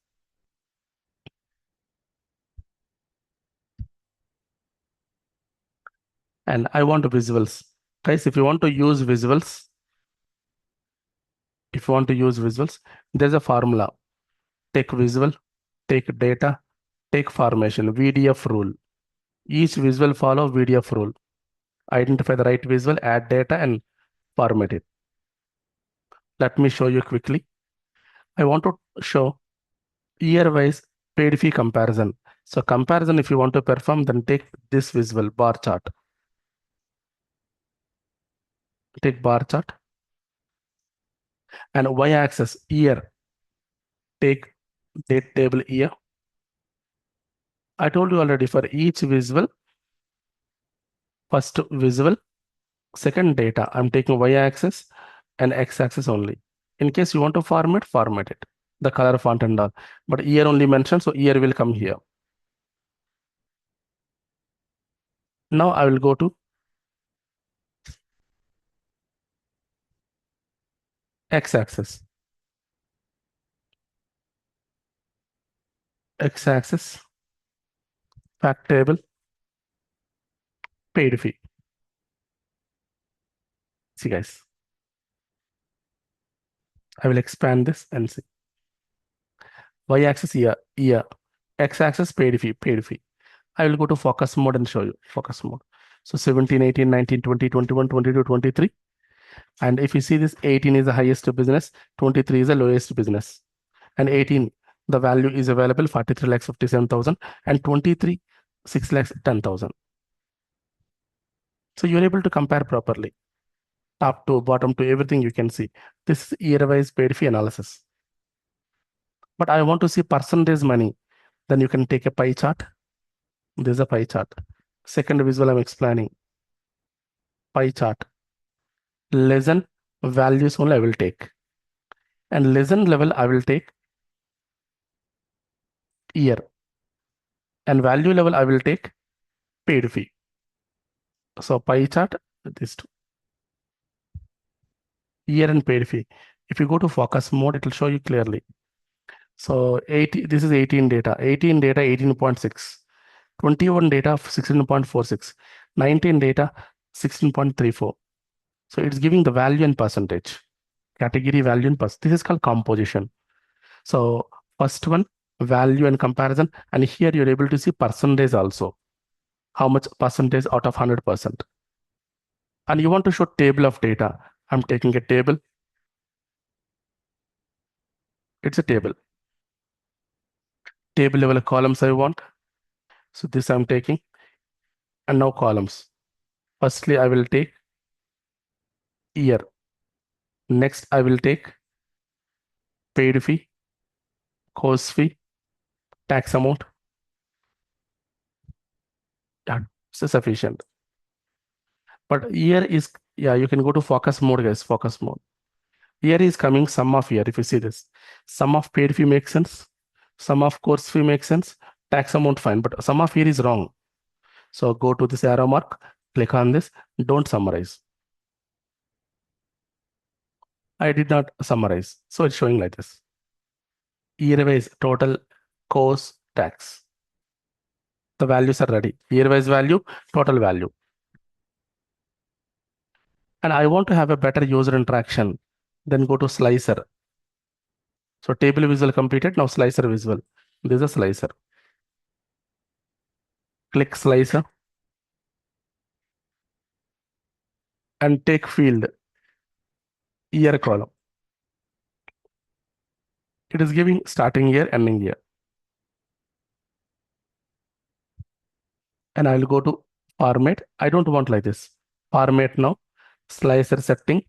And I want visuals. Guys, if you want to use visuals, there's a formula. Take visual, take data, take formation, VDF rule. Each visual follow VDF rule. Identify the right visual, add data, and format it. Let me show you quickly. I want to show year-wise paid fee comparison. So comparison, if you want to perform, then take this visual bar chart. Take bar chart and y-axis year. Take date table year. I told you already for each visual, first visual, second data. I'm taking y-axis and x-axis only. In case you want to format it. The color, font, and all. But year only mentioned, so year will come here. Now I will go to x-axis. X-axis, fact table, paid fee. See guys, I will expand this and see. Y-axis year, x-axis paid fee. I will go to focus mode and show you focus mode. So 17, 18, 19, 20, 21, 22, 23. And if you see this, 18 is the highest business, 23 is the lowest business. And 18, the value is available 43 lakhs 57,000 and 23, 6 lakhs 10,000. So you're able to compare properly. Top to bottom to everything you can see. This is year-wise paid fee analysis. But I want to see percentage money. Then you can take a pie chart. There's a pie chart. Second visual I'm explaining. Pie chart. Lesson values only I will take. And lesson level I will take year. And value level I will take paid fee. So pie chart, these two. Year and paid fee. If you go to focus mode, it will show you clearly. So 80, this is 18 data. 18 data, 18.6. 21 data, 16.46. 19 data, 16.34. So it's giving the value and percentage. Category value and percentage. This is called composition. So first one, value and comparison. And here you're able to see percentage also. How much percentage out of 100%. And you want to show table of data. I'm taking a table. It's a table. Table level columns I want. So this I'm taking. And now columns. Firstly, I will take year. Next, I will take paid fee, course fee, tax amount. Yeah, so sufficient. But here is, yeah, you can go to focus mode, guys, focus mode. Here is coming sum of year. If you see this, sum of paid fee makes sense. Sum of course fee makes sense. Tax amount fine, but sum of here is wrong. So go to this arrow mark, click on this, don't summarize. I did not summarize. So it's showing like this. Year-wise total course tax. The values are ready. Year-wise value, total value. And I want to have a better user interaction. Then go to slicer. So table visual completed. Now slicer visual. This is a slicer. Click slicer and take field year column. It is giving starting year, ending year. And I'll go to format. I don't want like this. Format now. Slicer setting.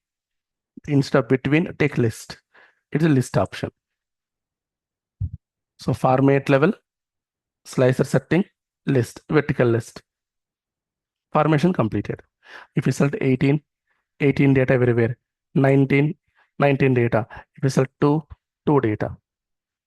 Instead of between, take list. It's a list option. So format level, slicer setting, list, vertical list. Formation completed. If you select 18, 18 data everywhere. 19, 19 data. If you select 2, 2 data.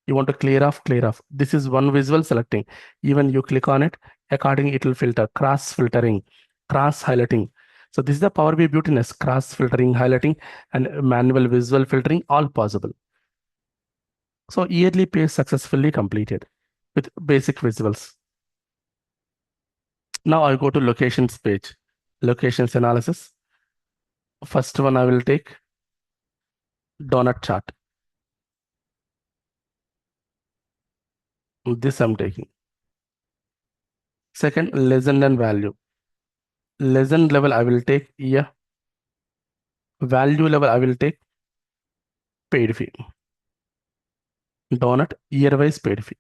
You want to clear off, clear off. This is one visual selecting. Even you click on it, accordingly it will filter, cross filtering, cross highlighting. So this is the Power BI beautiness, cross filtering, highlighting, and manual visual filtering, all possible. So yearly page successfully completed with basic visuals. Now I go to locations page, locations analysis. First one I will take donut chart. This I'm taking. Second, lesson and value. Lesson level I will take year. Value level I will take paid fee. Donut year-wise paid fee.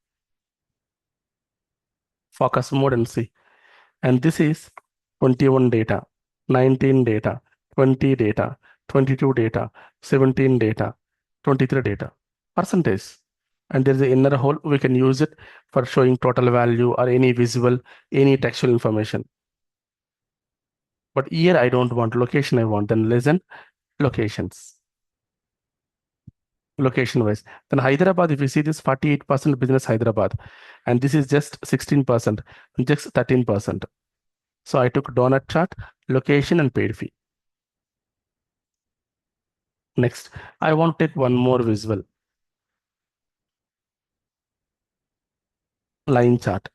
Focus mode and see. And this is 21 data, 19 data, 20 data, 22 data, 17 data, 23 data, percentage. And there's an inner hole, we can use it for showing total value or any visual, any textual information. But here I don't want location, I want then lesson, locations, location wise. Then Hyderabad, if you see this 48% business Hyderabad, and this is just 16%, just 13%. So I took donut chart, location, and paid fee. Next, I want to take one more visual. Line chart.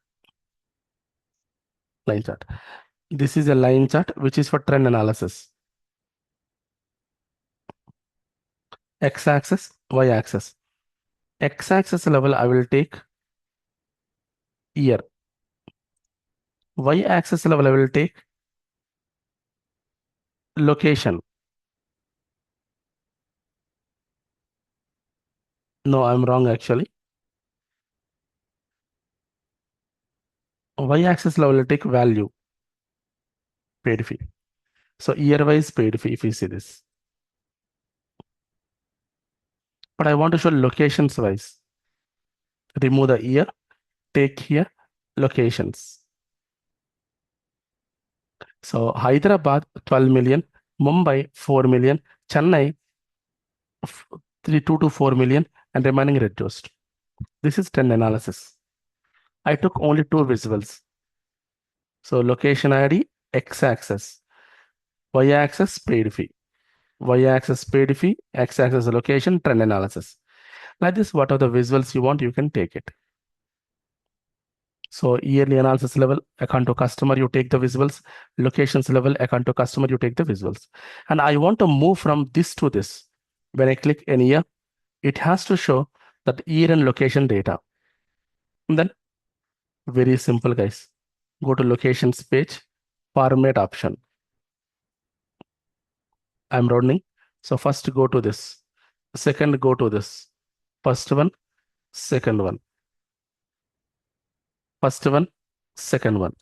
Line chart. This is a line chart which is for trend analysis. X-axis, Y-axis. X-axis level I will take year. Y-axis level I will take location. No, I'm wrong actually. Y-axis level I will take value, paid fee. So year-wise paid fee if you see this. But I want to show locations wise. Remove the year, take here locations. So Hyderabad 12 million, Mumbai 4 million, Chennai 2 to 4 million, and remaining reduced. This is trend analysis. I took only two visuals. So location ID, x-axis, y-axis paid fee, y-axis paid fee, x-axis location, trend analysis. Like this, what are the visuals you want, you can take it. So yearly analysis level, account to customer, you take the visuals. Locations level, account to customer, you take the visuals. And I want to move from this to this. When I click in year, it has to show that year and location data. And then very simple, guys. Go to locations page, format option. I'm running. So first go to this. Second, go to this. First one, second one. First one, second one.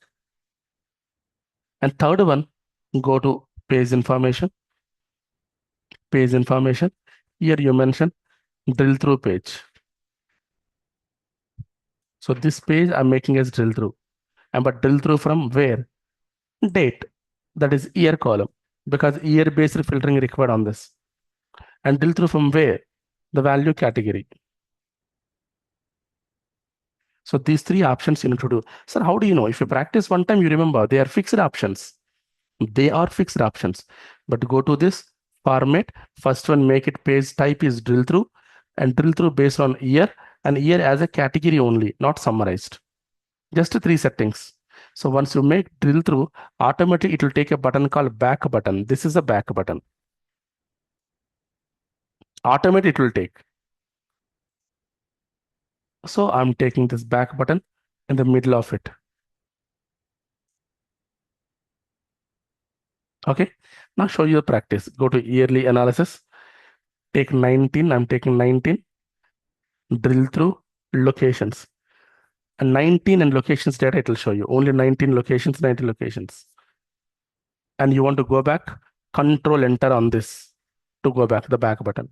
And third one, go to page information. Page information. Here you mention drill through page. So this page I'm making as drill through. And but drill through from where? Date. That is year column. Because year based filtering required on this. And drill through from where? The value category. So these three options you need to do. Sir, how do you know? If you practice one time, you remember they are fixed options. They are fixed options. But go to this format. First one, make it page type is drill through and drill through based on year and year as a category only, not summarized. Just three settings. So once you make drill through, automatically it will take a button called back button. This is a back button. Automatically it will take. So I'm taking this back button in the middle of it. Okay. Now show you the practice. Go to yearly analysis. Take 19. I'm taking 19. Drill through locations. And 19 and locations data it will show you. Only 19 locations, 19 locations. And you want to go back, control enter on this to go back, the back button.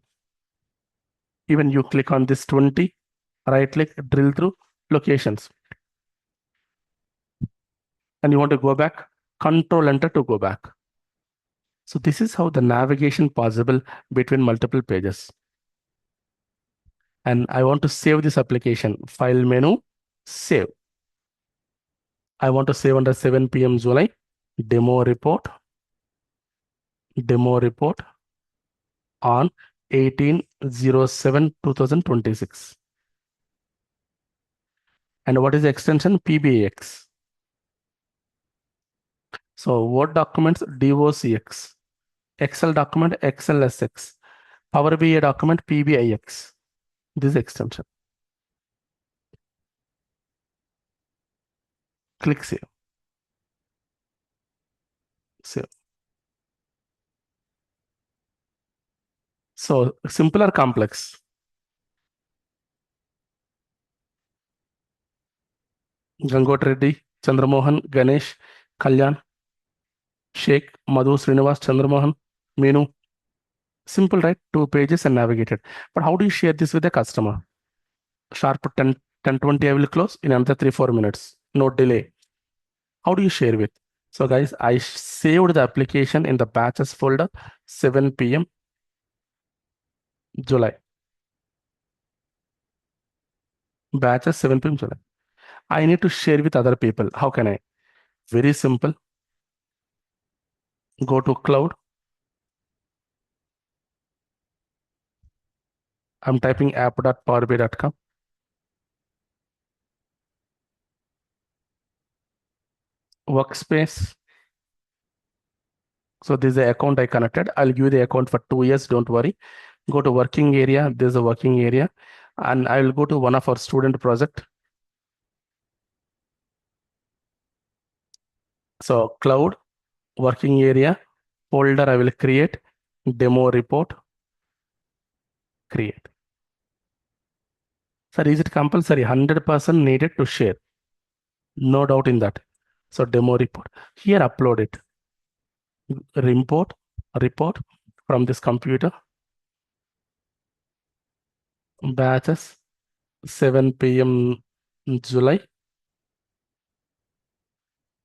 Even you click on this 20, right click, drill through locations. And you want to go back, control enter to go back. So this is how the navigation possible between multiple pages. And I want to save this application. File menu, save. I want to save under 7 p.m. July. Demo report on 18/07/2026. And what is the extension? PBAX. So Word documents DOCX. Excel document XLSX. Power BI document PBIX. This extension. Click save. Save. So simple or complex? Gangot Reddy, Chandramohan, Ganesh, Kalyan, Sheikh, Madhu, Srinivas, Chandramohan, Meenu. Simple, right? 2 pages and navigated. But how do you share this with the customer? Sharp 10:20, I will close in another 3-4 minutes. No delay. How do you share with? So guys, I saved the application in the batches folder, 7 p.m. July. Batches 7 p.m. July. I need to share with other people. How can I? Very simple. Go to cloud. I'm typing app.powerbi.com. Workspace. So this is the account I connected. I'll give you the account for 2 years. Don't worry. Go to working area. There's a working area. And I will go to one of our student project. So cloud, working area, folder I will create, demo report, create. Sir, is it compulsory? 100% needed to share. No doubt in that. So demo report. Here upload it. Report from this computer. Batches 7 p.m. July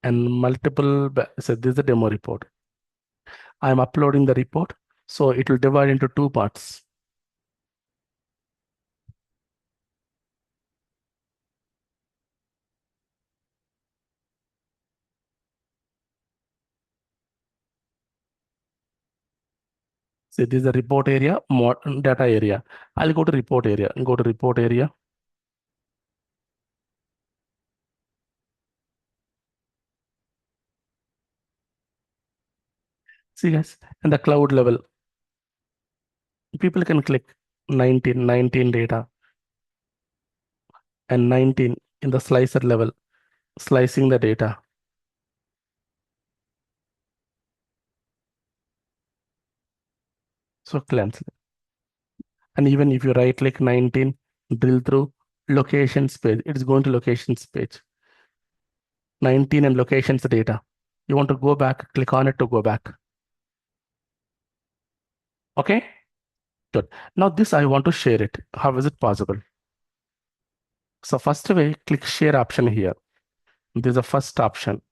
and multiple. So this is the demo report. I'm uploading the report. So it will divide into 2 parts. So this is the report area, data area. I'll go to report area. Go to report area. See guys, in the cloud level, people can click 19 data and 19 in the slicer level, slicing the data. So cleanse. And even if you right click 19, drill through locations page, it's going to locations page. 19 and locations data. You want to go back, click on it to go back. Okay, good. Now this I want to share it. How is it possible? So first way, click share option here. This is the first option.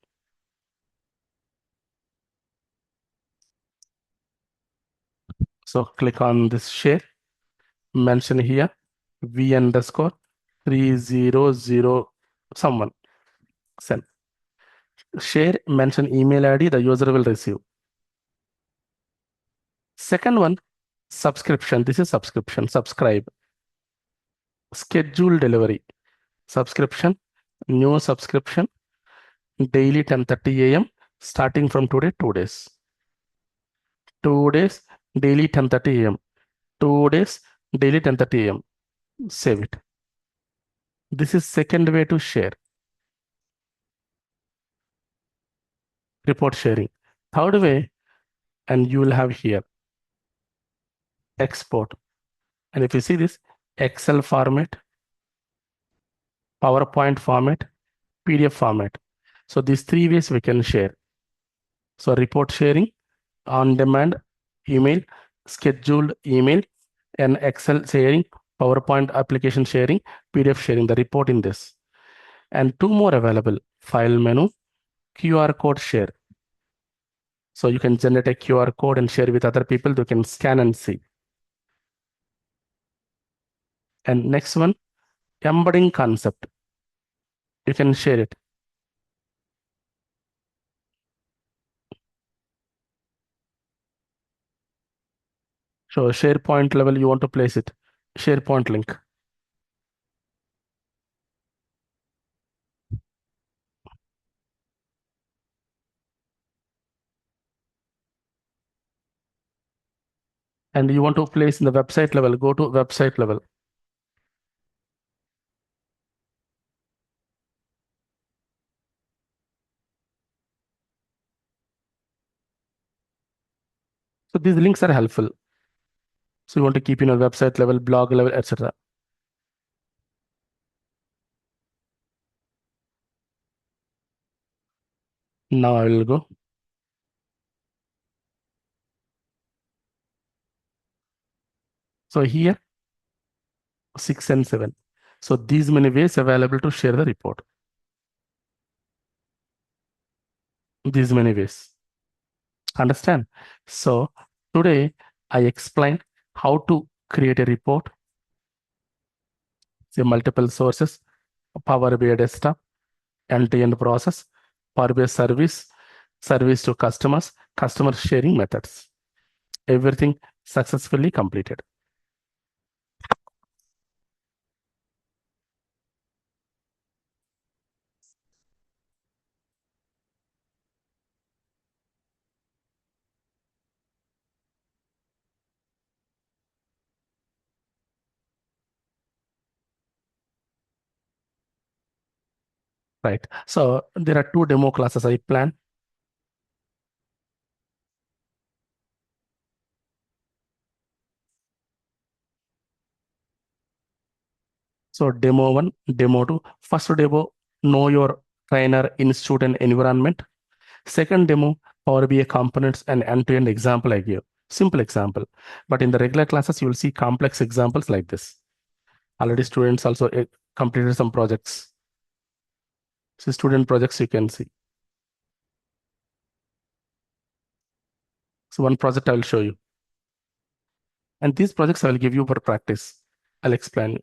So click on this share, mention here, v underscore 300 someone, send. Share, mention email ID, the user will receive. Second one, subscription. This is subscription, subscribe. Schedule delivery, subscription, new subscription, daily 10:30 a.m. starting from today, 2 days. 2 days, daily 10:30 a.m. 2 days, daily 10:30 a.m. Save it. This is second way to share. Report sharing. Third way, and you will have here export. And if you see this, Excel format, PowerPoint format, PDF format. So these 3 ways we can share. So report sharing, on demand email, scheduled email, and Excel sharing, PowerPoint application sharing, PDF sharing, the report in this. And 2 more available, file menu, QR code share. So you can generate a QR code and share with other people. They can scan and see. And next one, embedding concept. You can share it. So SharePoint level, you want to place it. SharePoint link. And you want to place in the website level, go to website level. So these links are helpful. So you want to keep in a website level, blog level, etc. Now I will go. So here, 6 and 7. So these many ways available to share the report. These many ways. Understand? So today I explained how to create a report, say multiple sources, Power BI desktop, end-to-end process, Power BI service, service to customers, customer sharing methods. Everything successfully completed. Right. So there are two demo classes I plan. So demo one, demo two. First demo, know your trainer, institute, and environment. Second demo, Power BI components and end-to-end example I give. Simple example. But in the regular classes, you will see complex examples like this. Already students also completed some projects. So student projects you can see. So one project I will show you. And these projects I will give you for practice. I'll explain.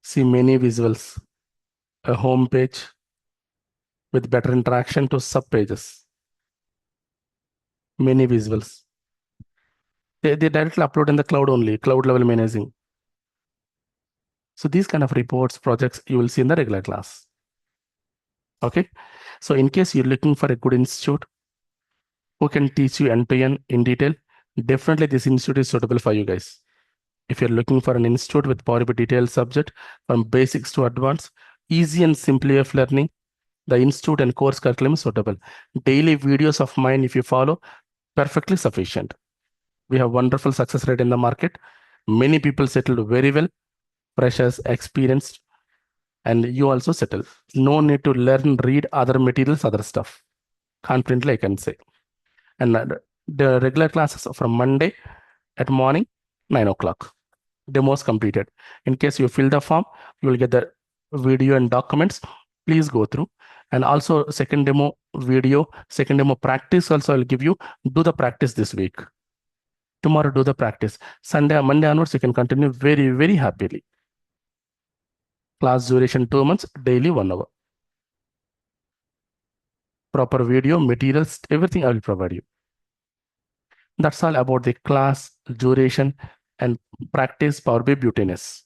See many visuals, a home page with better interaction to sub pages. Many visuals. They directly upload in the cloud only, cloud level managing. So these kind of reports, projects you will see in the regular class. Okay. So in case you're looking for a good institute who can teach you end to end in detail, definitely this institute is suitable for you guys. If you're looking for an institute with Power BI detailed subject from basics to advanced, easy and simple of learning, the institute and course curriculum is suitable. Daily videos of mine, if you follow, perfectly sufficient. We have wonderful success rate in the market. Many people settled very well, freshers, experienced, and you also settle. No need to learn, read other materials, other stuff. Confidently, I can say. And the regular classes are from Monday at morning, 9 o'clock. Demos completed. In case you fill the form, you will get the video and documents. Please go through. And also second demo video, second demo practice also I'll give you. Do the practice this week. Tomorrow do the practice. Sunday, Monday onwards, you can continue very, very happily. Class duration 2 months, daily 1 hour. Proper video, materials, everything I will provide you. That's all about the class duration and practice Power BI Butiness.